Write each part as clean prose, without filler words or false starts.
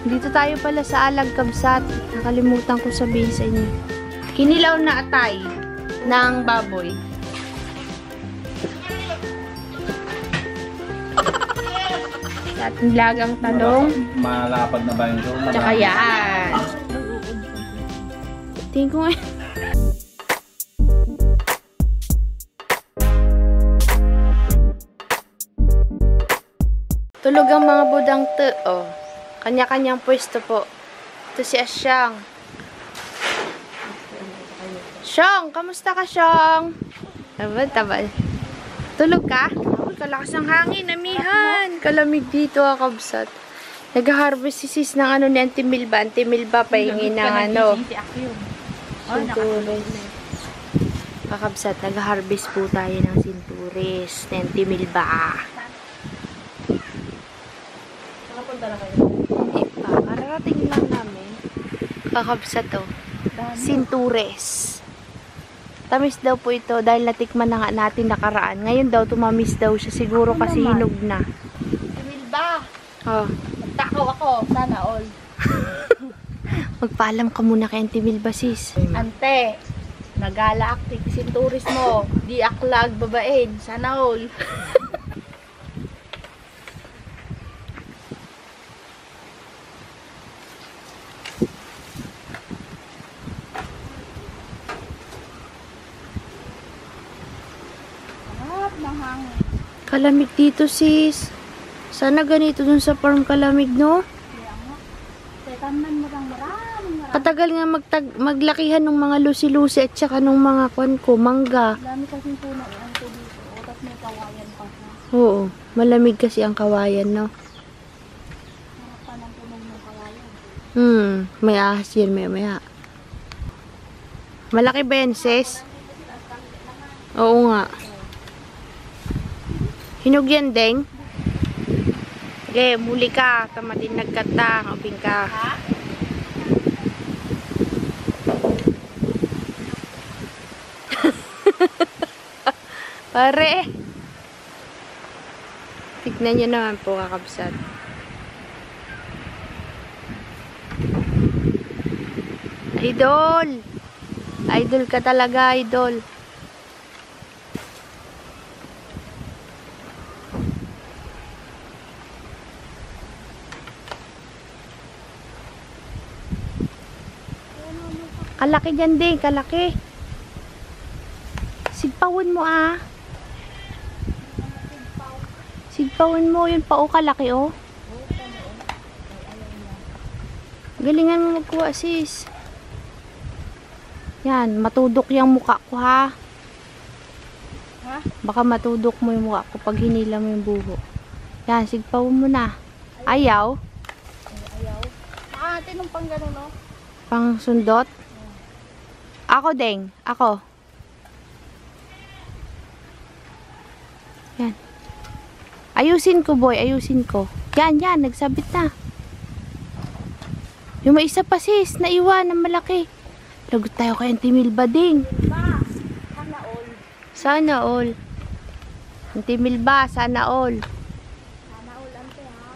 Dito tayo pala sa Alag Kabsat. Nakalimutan ko sabihin sa inyo. Kinilaw na atay ng baboy. At nilagang talong. Malapad na ba yung show? Tsaka yan. Tingin ko ngayon. Tulog ang mga budang oh. Kanya-kanyang pwesto po. Ito si Asyang. Syong! Kamusta ka, Syong? Tabal. Tulog ka? Kalakas ng hangin, amihan. Kalamig dito, Kabsat. Nag-harvest si sis ng ano ni Auntie Milba. Auntie Milba pahingi ng ano. Sinturis. Kakabsat, nag-harvest po tayo ng sinturis ni Auntie Milba. Nakapunta na kayo? Hindi pa. Kararating lang namin. Kakabsat to. Sinturis. Tamis daw po ito dahil natikman na nga natin nakaraan. Ngayon daw tumamis daw siya. Siguro kasi hinog na. Milba! Oh. Magtakaw ako. Sana all. Magpaalam ka muna kay Auntie Milba, sis. Ante, nagala aktik sinturis mo. Di aklag babain. Sana all. Kalamig dito, sis. Sana ganito dun sa farm kalamig, no? Patagal nga maglakihan ng mga lusi-lusi at saka ng mga mangga. Dami kasing puno ang dito. Tapos may kawayan pa siya. Oo, malamig kasi ang kawayan, no? Harapan ang puno ng kawayan. May ahas yan, maya. Malaki ba yan, sis? Oo nga. Hinog yan, Deng? Okay, muli ka. Tamatin nagkata. Uping ka. Ha? Pare. Tignan nyo naman po, kakabsat. Idol! Idol ka talaga, idol. Kalaki dyan din, kalaki. Sigpawin mo, ah. Sigpawin mo, yun pa, oh, kalaki, oh. Galingan mo magkuha, sis. Yan, matudok yung mukha ko, ha. Ha? Baka matudok mo yung mukha ko pag hinila mo yung buho. Yan, sigpawin mo na. Ayaw? Ayaw. Nakahatin ng pang gano'n, no? Pang sundot? Ako, Deng. Ako. Yan. Ayusin ko, boy. Ayusin ko. Yan. Nagsabit na. Yung may isa pa, sis. Naiwan ng malaki. Lagot tayo kay Auntie Milba, Deng. Ba, sana all. Sana all. Auntie Milba, sana all. Sana all, ante, ha?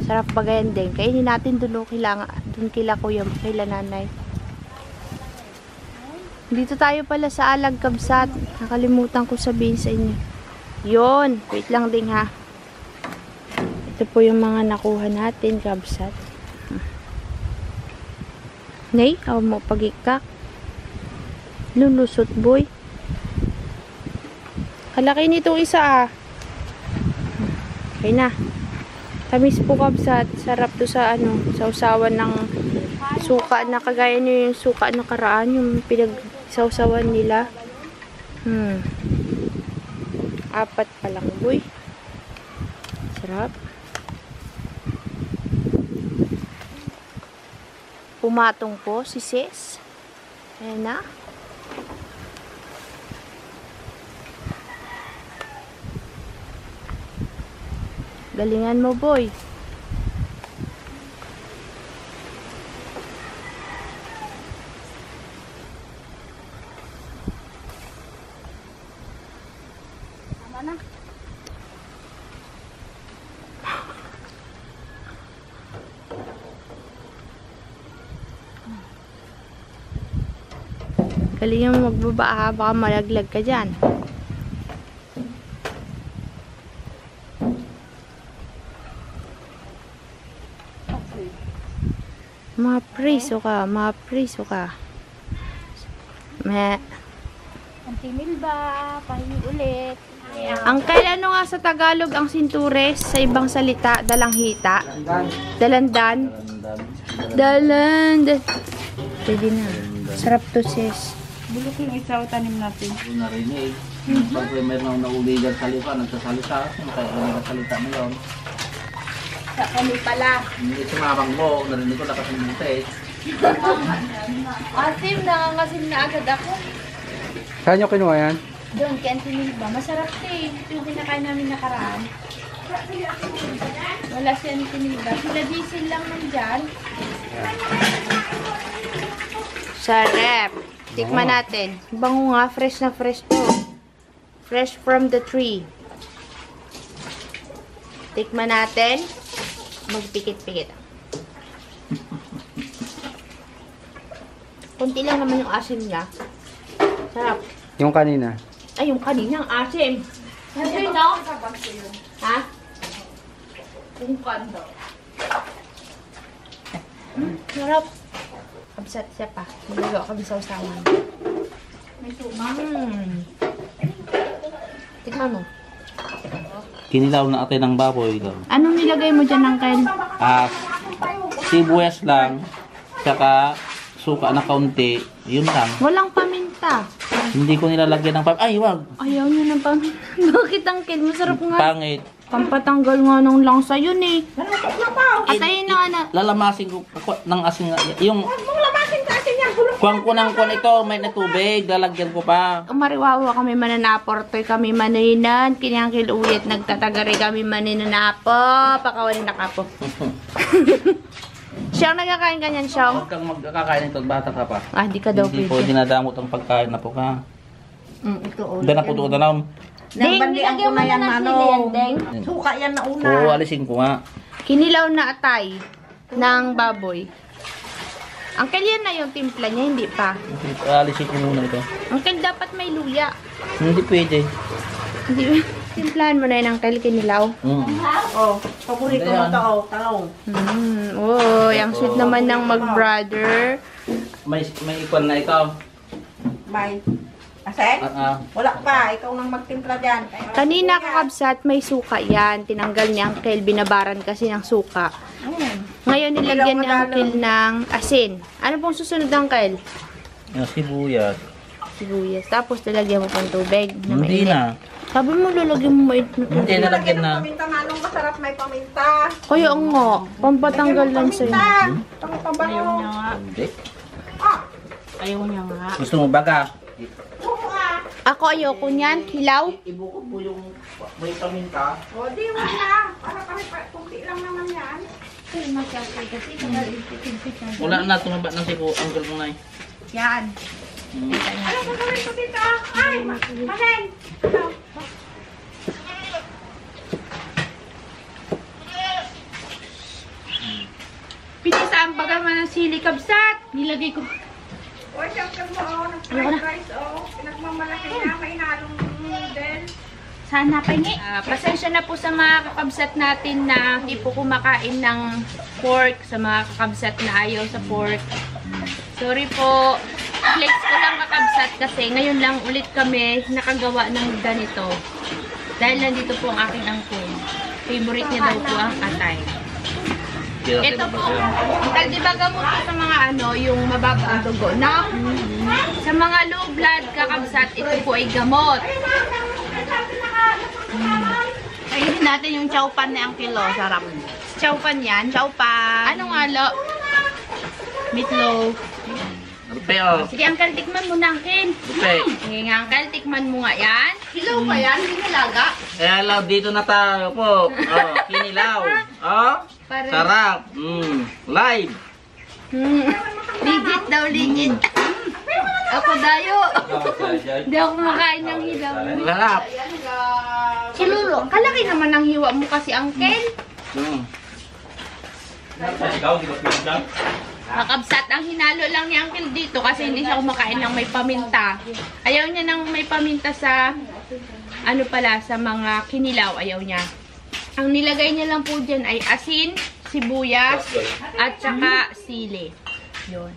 Sarap bagayan, Deng. Kainin natin dun kila kuya, kila nanay. Dito tayo pala sa Alag Kabsat. Nakalimutan ko sabihin sa inyo. Yun. Wait lang din, ha. Ito po yung mga nakuha natin, Kabsat. Nay, aw mo pagikak. Lulusot, boy. Kalaki nitong isa, ah. Okay na. Tamis po, Kabsat. Sarap to sa ano, sa usawan ng suka na kagaya nyo yung suka na karaan, yung pinag-sausawan nila. 4 pa lang, boy. Sarap. Pumatong po si sis. Ayan na. Galingan mo, boy. Tama na. Galingan mo magbaba ha, baka malaglag ka dyan. Mapriso ka, mapriso ka. Antimil ba? Pahingi ulit. Uncle, ano nga sa Tagalog ang sintures? Sa ibang salita, dalanghita. Dalandan. Dalandan. Pwede na. Sarap to, sis. Bulok yung isa o tanim natin. Hindi na rin eh. Pag mayroon na uligan salita, nagsasalita. Kaya nagsasalita mo yun. Sa kami pala. Hindi sumabang mo, narinig ko lakas ng buti. Asim, nangangasim na agad ako. Saan nyo kinuha yan? Doon, kay Antimil ba? Masarap to eh. Ito yung kinakain namin nakaraan. Wala si Antimil ba? Sila diesel lang nandyan. Sarap. Tikman natin. Bango nga, fresh na fresh to. Fresh from the tree. Tikman natin. Magpikit-pikit. Kunti lang naman yung asim niya. Sarap. Yung kanina. Ay, yung kaninang asim. Sabi no? Ha? Kungkan daw. Sarap. Kabsat siya pa. Magagawa kami sa usawan. May suma. Tikman mo. Kinilaw na atin ng baboy. Anong nilagay mo dyan, Uncle? Sibuyas lang, tsaka suka na kaunti, yun lang. Walang paminta. Hindi ko nilalagyan ng ay wag, Ayaw niyo ng paminta. Bakit, Uncle? Masarap nga. pangit. Pampatanggal nga ng langsa yun eh. At ayun na nga na. Lalamasin ko ng asin nga. Yung kuwang ko ng kuwan ito, may na tubig, lalagyan ko pa. Mariwawa kami mananaportoy kami maninan. Kinyangkil uyat nagtatagari kami maninanapo. Pakawanin na kapo. Siyang nagkakain ka niyan, Siyang? Huwag kang magkakain ito, bata ka pa. Ah, di ka daw Hindi po pwede. dinadamot ang pagkain na po ka. Ito o. Dahil na po ito na Deng, nilagyan mo na ng sili yan, Deng. Suka yan na una. Oo, alisin ko nga. Kinilaw na atay ng baboy. Uncle, yan na yung timpla niya, hindi pa. Alisin ko muna ito. Uncle, dapat may luya. Hindi pwede. Hindi, timplahan mo na yun, Uncle, kinilaw. Oh, paborito mo to o. Talong. Oh, ang sweet naman ng mag-brother. May ikon na ikaw. May. Asen? Wala pa. Ikaw nang magtimpla dyan. Kanina kakabsat, may suka yan. Tinanggal ni Uncle, binabaran kasi ng suka. Ngayon nilagyan ni Uncle ng asin. Ano pong susunod, Uncle? Yung sibuyas. Sibuyas. Tapos nilagyan mo pang tubig na Hindi mainit. na. Sabi mo, lalagyan mo mainit na Hindi tubig. nalagyan na. Paminta nga nung masarap may paminta. Kaya nga, pampatanggal lang sa'yo. Ang pabango. Hindi. Ayaw niya nga. Gusto mo baga? Ako ayoko niyan, hilaw. Ibukod mo yung may paminta. O, di mo na. Para kunti lang naman yan. Wala na, tumaba na si Uncle mo na eh. Yan. Ano ba gawin ko dito? Ay, Asen! Pinisaan baga man ng sili kabsat. Nilagay ko. O, siyempre mo, nag-fried rice, o. Pinagmamalaki na, may halong noodle. Sana pahingi. Pasensya na po sa mga kakabsat natin na hindi po kumakain ng pork. Sa mga kakabsat na ayaw sa pork. Sorry po. Flex ko lang kakabsat kasi ngayon lang ulit kami nakagawa ng ganito. Dahil nandito po ang aking angkol. Favorite niya daw po ang atay. Ito po, di ba gamot po sa mga ano, yung mababa ang dugo, no? Sa mga low blood kakabsat, ito po ay gamot. Kainin natin yung chowpan na ang kilo. Sarap. Chowpan yan? Chowpan. Anong alo? Meatloaf. Rupe oh. Sige, Uncle, tikman mo na, Uncle. Rupe. Sige nga, Uncle, tikman mo nga yan. Hilaw pa yan? Hinalaga? Eh, love, dito na tayo po. Oh, kinilaw. Oh, Para- sarap. Live. Legit daw, legit. Ako dayo. Hindi ako kumakain ng hilaw. Sarap. Si Lolo, kalaki naman ang hiwa mo kasi, Uncle. Mm. Kakabsat, ang hinalo lang ni Uncle dito kasi hindi siya kumakain ng may paminta. Ayaw niya ng may paminta sa, ano pala, sa mga kinilaw. Ayaw niya. Ang nilagay niya lang po dyan ay asin, sibuyas, at saka sili. Yun.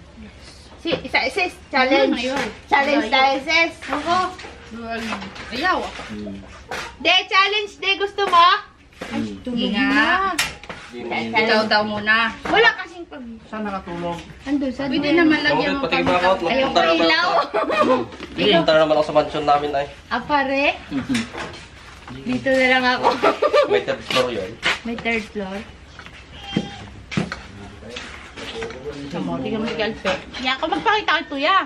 Sis, challenge. Challenge tayo, sis. Ako. Ayaw. De, challenge, de. Gusto mo? Tulog na. Ikaw daw muna. Wala kasing pag... Saan nakatulog? Andun sa Pwede naman lagyan mo pag ayaw ko ilaw. Punta na naman ako sa mansion namin ay. Apare? Dito na lang ako. May third floor yun. May third floor. Tama, tingnan mo si Galpe. Hindi ako magpakita kay Tuya.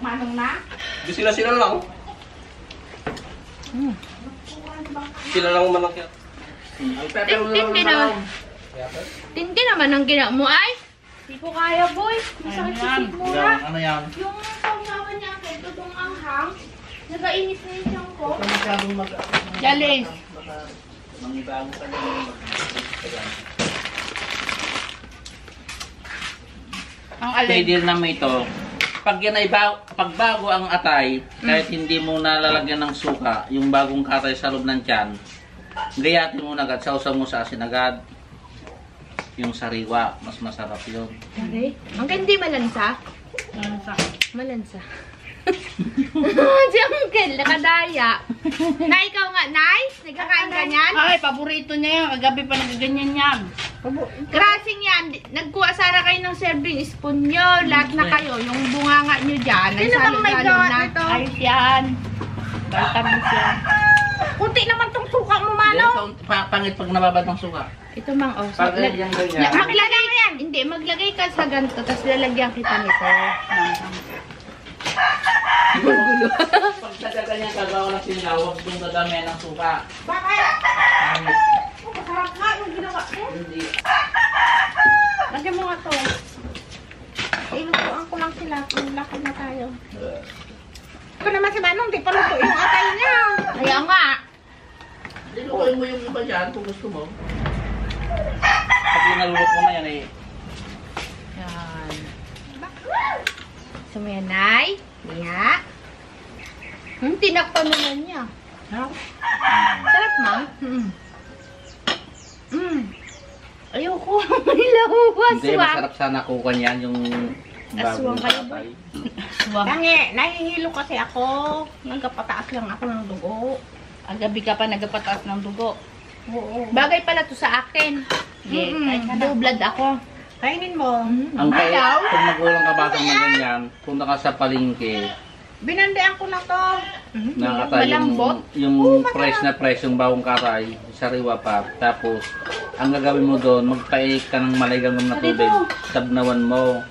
Manong na? Di sila lang. Sila lang manakit. Tindi naman. Tindi naman ang ginawa mo ay. Hindi ko kaya, boy. Masakit sa sikmura. Ano yan? Yung panggawa niya akin, tutong anghang. Nagainis na yung siyang ko. Challenge. Mangibago ka na yung Ang alin. pwede naman ito. Pag yan ay pagbago ang atay, kahit hindi mo nalalagyan ng suka, yung bagong katay sa loob ng tiyan, gayatin mo na agad, sausaw mo sa asin agad. Yung sariwa, mas masarap yun. Okay. Ang hindi malansa. Malansa. Si Uncle, nakadaya. Na ikaw nga, Nay? Nagkakain ka niyan? Ay, paborito niya yan. Kagabi pa nagaganyan yan. Krasing yan. Nagkuha sana kayo ng serving spoon nyo. Lahat na kayo. Yung bunganga nyo dyan. Ay, salo-salo na. Ayos yan. Baltamis yan. Kunti naman tong suka mo, Mano. Pangit pag nababad ng suka. Ito mang oh. Pag ganyan. Maglagay yan. Hindi, maglagay ka sa ganito. Tapos lalagyan kita nito. Pag nagaganyan ka, gawa ng sinilaw, huwag doon dadamihan ng suka. Bakit? Pangit. Masarap nga yung ginawa ko. Hindi. Lagyan mo nga to. Ilutuan ko lang sila. Kung laki na tayo. Ito naman si Manong, di pa luto yung atay niya. Kaya nga. Dilukoy mo yung iba dyan kung gusto mo. Pag inalulok mo na yan eh. Yan. Gusto mo yan, Nay? Niya. Tinakpan naman niya. Sarap, Ma? Ayoko. May lawas. Hindi, masarap sana kukan yan yung Aswang bagong kayo ba? katay. Tangi, nahihilo kasi ako. Nagkapataas lang ako ng dugo. Ang gabi ka pa nagpataas ng dugo. Oo. Bagay pala to sa akin. Yeah, kahit ka na. Low blood ako. Kainin mo. Ang kaya, kung magulang ka batang na ganyan, punta ka sa palengke, Binandian ko na to. nakakatay Malambot? yung fresh na fresh, yung bagong katay, sariwa pa. Tapos, ang gagawin mo doon, magpaik ka ng maligamgam na tubig, sabnawan mo.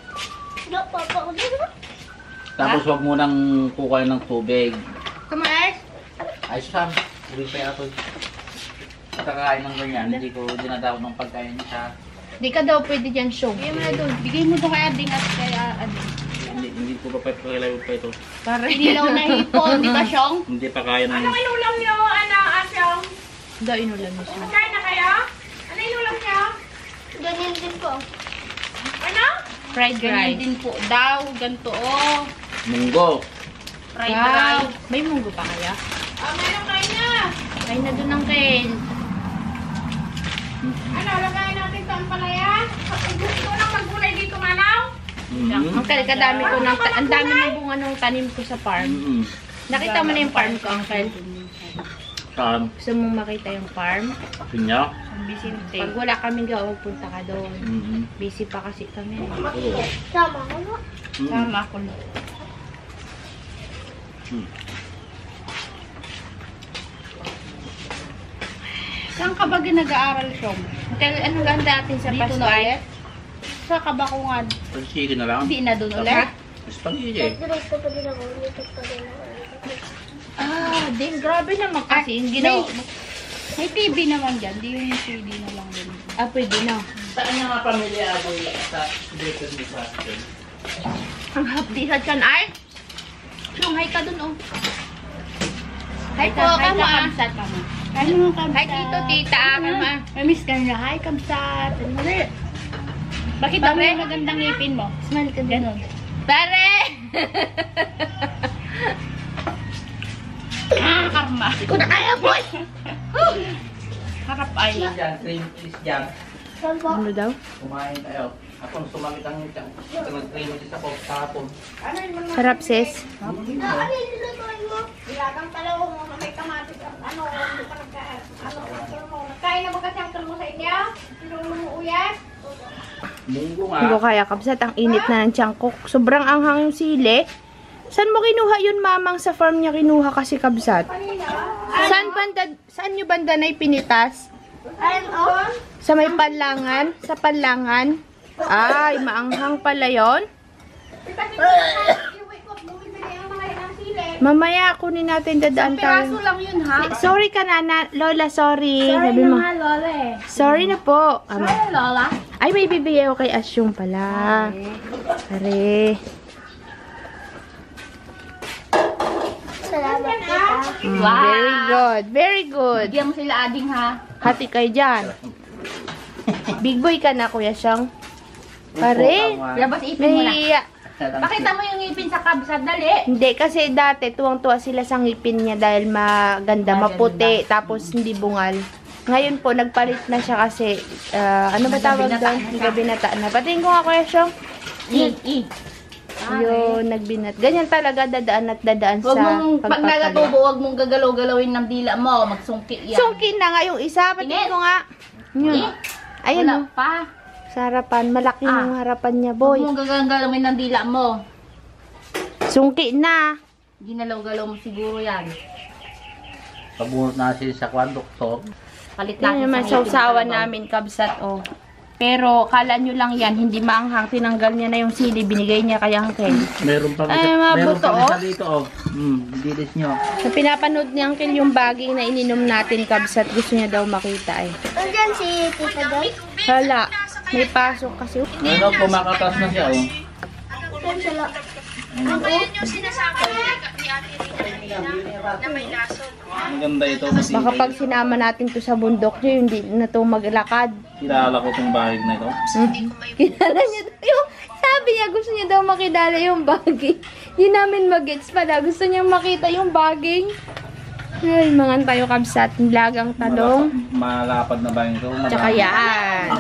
Tapos, wag mo nang kukain ng tubig. Kumaes? Ay, Sam, uwi pa ako. Kakain ng ganyan, hindi ko dinadaw ng pagkain siya. Di ka daw pwede dyan, Shong. Bigay mo na doon. Bigay mo doon kay Ading at kay Ading. Hindi ko pa pakilayo pa ito. Para hindi lang na hipon, di ba, Syong? Hindi pa kaya ng... inulam niyo, Asyong? Da, inulan mo siya. Kain na kayo? Ano inulam niyo? Ganyan din po. Ano? Fried Ganyan rice. din po daw. Ganto, oh. Munggo. Fried Wow. rice. May munggo pa kaya? Meron kayo na. Kain na dun ng Kel. Ano, lagayin natin sa ampalaya? Gusto ko lang maggulay dito, Manaw. Ang kadami ko ng, ang dami ng bunga ng tanim ko sa farm. Nakita mo na yung farm ko, Uncle? Saan? Gusto mong makita yung farm? Pinya? Ang Vicente. Pag wala kaming gawa, punta ka doon. Busy pa kasi kami. Sama ko na. Tama ko. Saan ka ba nag-aaral, Syong? Kaya anong ganda natin sa Dito na Pascual? ulit? Sa Kabakungan. Pag-sige na lang. Hindi na doon ulit? Spaghetti. Ah, din grabe naman kasi yung ginawa. May TV naman dyan. Di yung CD na lang din. Ah, pwede na. Saan yung mga pamilya ako sa Britain ni sa akin? Ang hapdi sa tiyan ay. Yung hi ka dun, oh. Hi po, Hi kama. ka, Kamsat, kama. Ano mo, Kamsat? Hi tito, tita, kama. Mamiss ka nila. Hi, Kamsat. Ano ulit? Bakit daw yung magandang ngipin mo? Smile ka din. Ganon. Pare! Karma. Hindi ko na kaya, boy! Harap ay. Dyan, cream cheese dyan. Ano daw? Kumain tayo. Ako, sumamit ang tiyan. Nag-cream cheese ako kahapon. Sarap, sis. Kain na ba kasi ang kalmo sa inyo? Pinulumuuyas? Munggo Hindi ko nga. kaya, kabsat. Ang init na ng tiyan ko. Sobrang anghang yung sili. Saan mo kinuha yun, mamang? Sa farm niya kinuha kasi, kabsat. Saan nyo banda na ipinitas? Sa may panlangan? Sa panlangan? Ay, maanghang pala yon. Mamaya kunin natin dadaan tayo. lang yun ha? Sorry ka na, Lola, sorry. Sabi mo. Lola eh. Sorry na po. Lola? Ay, may bibigay ako kay Asyong pala. Pare. Very good. Very good. Bigyan mo sila ading ha. Hati kayo dyan. Big boy ka na, Kuya Syong. Pare. Labas ipin mo na. Nahiya. Pakita mo yung ngipin sa kabsat, dali. Hindi, kasi dati tuwang-tuwa sila sa ngipin niya dahil maganda, maputi, tapos hindi bungal. Ngayon po, nagpalit na siya kasi, ano ba tawag doon? Nagbinata na. Patingin ko nga, Kuya Syong. Yun, nagbinat. Ganyan talaga, dadaan at dadaan Huwag sa mong, pag nagatubo, huwag mong gagalaw-galawin ng dila mo. Magsungki yan. Sungkin na nga yung isa. Patingin ko nga. Yun. Ayun, Wala oh. pa. Sa harapan. Malaki yung harapan niya, Huwag boy. mong gagalaw-galawin ng dila mo. Sungki na. Ginalaw-galaw mo siguro yan. Pabunot na siya sa kwan, doktor. Palit Yan natin naman sa sa ngipin usawan talaga. namin, kabsat, oh. Pero, kala nyo lang yan, hindi maanghang. Tinanggal niya na yung sili, binigay niya kay Uncle. Meron pang Ay, mga meron buto, pang oh. isa dito, oh. Dilis nyo. Sa pinapanood ni Uncle yung baging na ininom natin, kabsat, gusto niya daw makita, eh. Nandiyan si Tita Doy. Hala, may pasok kasi. Ano, kumakatas na siya, oh. Maganda ito. Baka pag sinama natin to sa bundok nyo, hindi na to maglakad. Kilala ko itong bahig na ito. Kilala niya daw yung, sabi niya, gusto niya daw makilala yung baging. Hindi namin mag-gets pala. Gusto niya makita yung baging. Ay, mga tayo kabsat. Lagang talong. Malapad na bahig ito. Tsaka yan.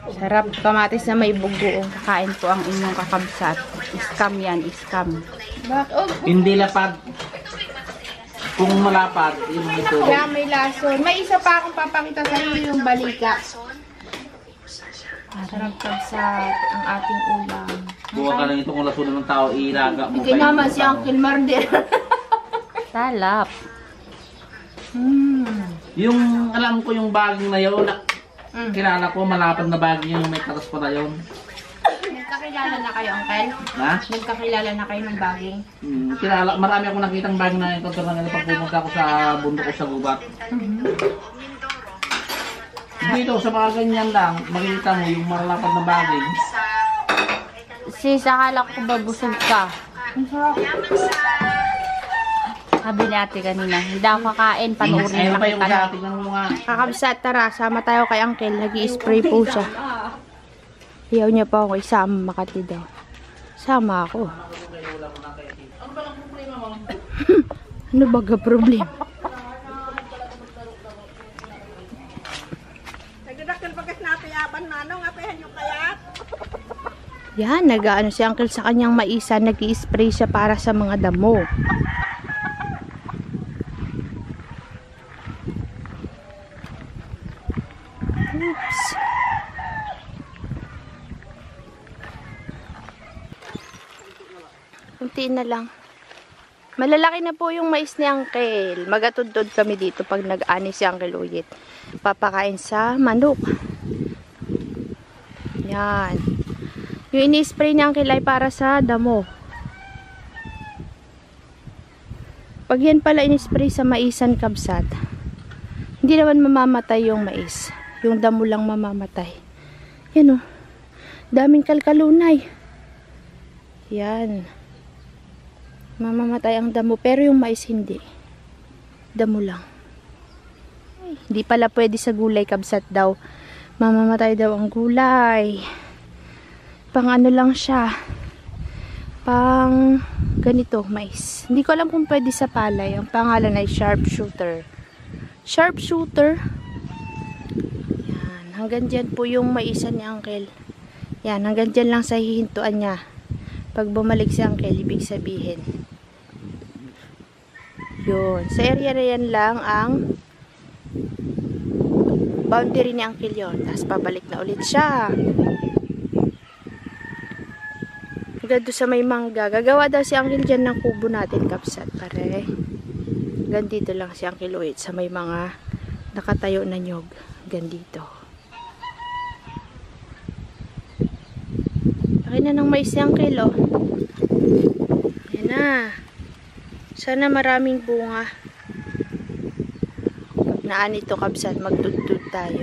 Sarap kamatis na may bugo. Kakain po ang inyong kakabsat. Iskam yan, iskam. Hindi lapad. Kung malapad, yun ito. Kaya may lason. May isa pa akong papakita sa inyo yung balika. Sarap kabsat ang ating ulam. Buka ka lang itong lasunan ng tao, ilaga mo. Hindi naman si Uncle Marder. Salap. Yung, alam ko yung baging na yun, kilala ko, malapad na baging yung may katas pa na yun. Nagkakilala na kayo, Uncle? Ha? Nagkakilala na kayo ng baging? Kilala, marami akong nakitang baging na ito na pag pumunta ako sa bundok o sa gubat. Dito, sa mga ganyan lang, makikita mo yung malapad na baging. Sis, akala ko babusog ka. Sabi natin kanina, hindi ako kakain, panoorin Ayun lang pa yung kita. dati ng mga... Kakabsat, tara, sama tayo kay Uncle. Nag-i-spray po siya. Ayaw niya pa ako isama, Makati daw. Sama ako. Ano baga problema? Yan, nag-ano si Uncle sa kanyang maisa, nag-i-spray siya para sa mga damo. Oops. Kunti na lang. Malalaki na po yung mais ni Uncle. Magatudod kami dito pag nag-ani si Uncle Uyit. Papakain sa manok. Yan. Yung ini-spray ni Uncle ay para sa damo. Pag yan pala ini-spray sa maisan kabsat, hindi naman mamamatay yung mais. Yung damo lang mamamatay. Yan o. Daming kalkalunay. Yan. Mamamatay ang damo. Pero yung mais hindi. Damo lang. Ay, hindi pala pwede sa gulay kabsat daw. Mamamatay daw ang gulay. Pang ano lang siya. Pang ganito, mais. Hindi ko alam kung pwede sa palay. Ang pangalan ay sharpshooter. Sharpshooter. Yan. Hanggang dyan po yung maisan ni Uncle. Yan. Hanggang dyan lang sa hihintuan niya. Pag bumalik si Uncle, ibig sabihin. Yun. Sa area na yan lang ang boundary ni Uncle yun. Tapos pabalik na ulit siya. Hanggang doon sa may mangga. Gagawa daw si Uncle dyan ng kubo natin, kapsat. Pare. Hanggang dito lang si Uncle Uwit sa may mga nakatayo na nyog. Hanggang dito. Laki na ng mais si Uncle, oh. Yan na. Sana maraming bunga. Pag naan ito, kapsat, magtutut tayo.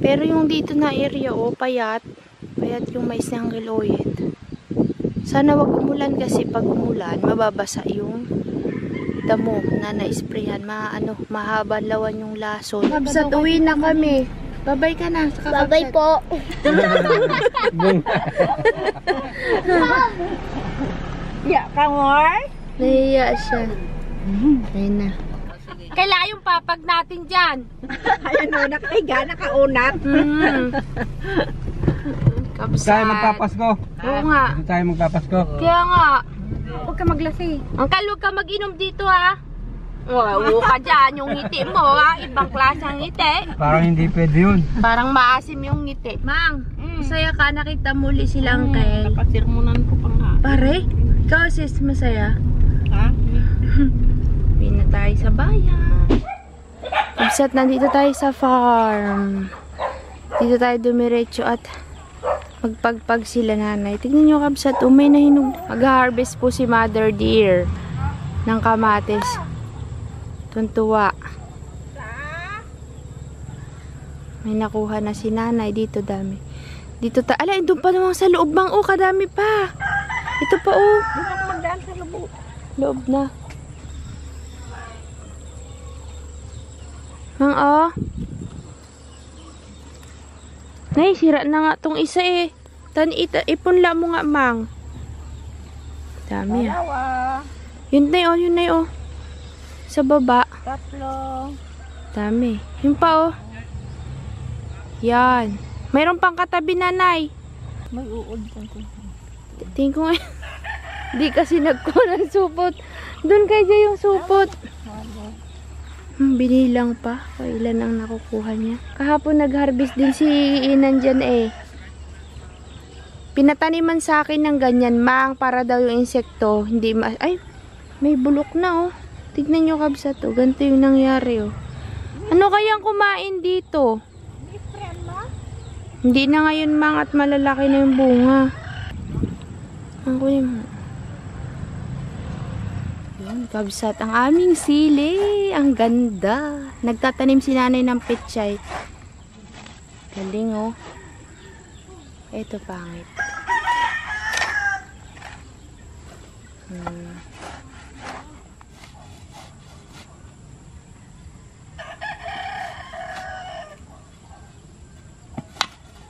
Pero yung dito na area, oh, payat. Payat yung mais ni Uncle Uwit. Sana wag umulan kasi pag umulan, mababasa yung damo na na-sprayan. Mahaba lawan yung lason. Kapsat, uwi na kami. Babay ka na. Babay po. Ya, kamor? Nahiya siya. Ayun na. Kailangan yung papag natin dyan. Ayan o, nakahiga, nakaunat. Kapsat. Tayo magpapasko. Oo nga. Dito tayo magpapasko. Kaya nga. Huwag ka maglasi. Uncle, huwag ka mag-inom dito ha. Oo ka dyan, yung ngiti mo ha. Ibang klaseng ngiti. Parang hindi pwede yun. Parang maasim yung ngiti. Mang, masaya ka. Nakita muli sila, Uncle. Napasirmunan ko pa nga. Pare, ikaw sis, masaya. Ha? Uwi na tayo sa bayan. Kapsat, nandito tayo sa farm. Dito tayo dumiretso at magpagpag sila nanay. Tignan nyo, kapsat, may nahinog. Mag-harvest po si Mother Deer ng kamatis. Tuntua. May nakuha na si nanay. Dito dami. Dito ala, doon pa naman sa loob bang. Oh, kadami pa. Ito pa, oh. Magdaan sa loob. Loob na. Mang, oh. Nay, sira na nga tong isa eh. Ipunla mo nga, Mang. Dami ah. Yun na oh, yun na oh. Sa baba. Tatlo. Dami. Yun pa oh. Yan. Mayroon pang katabi, nanay. May uod ka ko. Tingin ko nga. Di kasi nagkuha ng supot. Doon kaya yung supot. Binilang pa. Kailan ang nakukuha niya. Kahapon nag-harvest din si Inan dyan eh. Pinataniman sa akin ng ganyan, Mang, para daw yung insekto. Hindi ay, may bulok na oh. Tignan nyo, kabsat oh. Ganito yung nangyari oh. Ano kayang kumain dito? Hindi na ngayon, Mang, at malalaki na yung bunga. Ang kunin mo. Kabsat, ang aming sili. Ang ganda. Nagtatanim si nanay ng pechay. Galing oh. Ito pangit.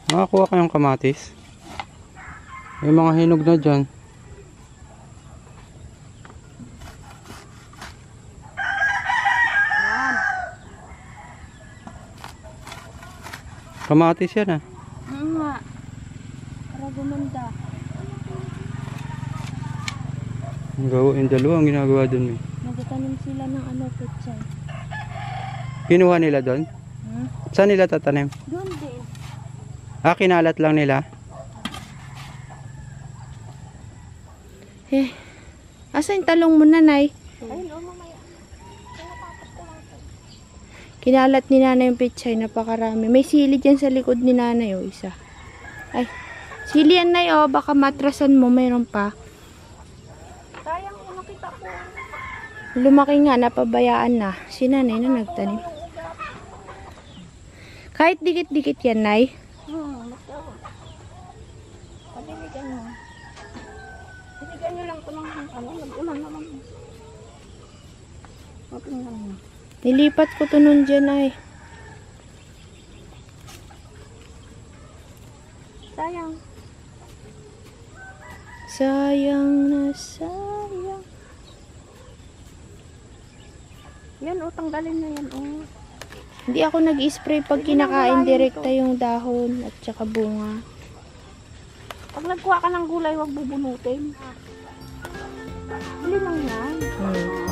Makakuha kayong kamatis. May mga hinog na dyan. Kamatis yan ah. Nga. Para gumanda. Yung dalawa ang ginagawa dun eh. Nagtatanim sila ng pechay. Kinuha nila doon? Saan nila tatanim? Doon din. Ah, kinalat lang nila? Eh, asan yung talong mo, nanay? Kinalat ni nanay yung pechay, napakarami. May sili dyan sa likod ni nanay, oh, isa. Ay, sili yan, nay, oh, baka matrasan mo, mayroon pa. Sayang ko nakita ko. Lumaki nga, napabayaan na. Si nanay na nagtanim. Kahit dikit-dikit yan, nay. Pabibigyan mo. Bibigyan nyo lang ko ng nag-ulan naman. Okay lang. Nilipat ko to nun dyan, ay. Sayang. Sayang na sayang. Yan, oh, tanggalin na yan, oh. Hindi ako nag-spray pag kinakain direkta yung dahon at saka bunga. Pag nagkuha ka ng gulay, huwag bubunutin. Huli lang yan. Hmm.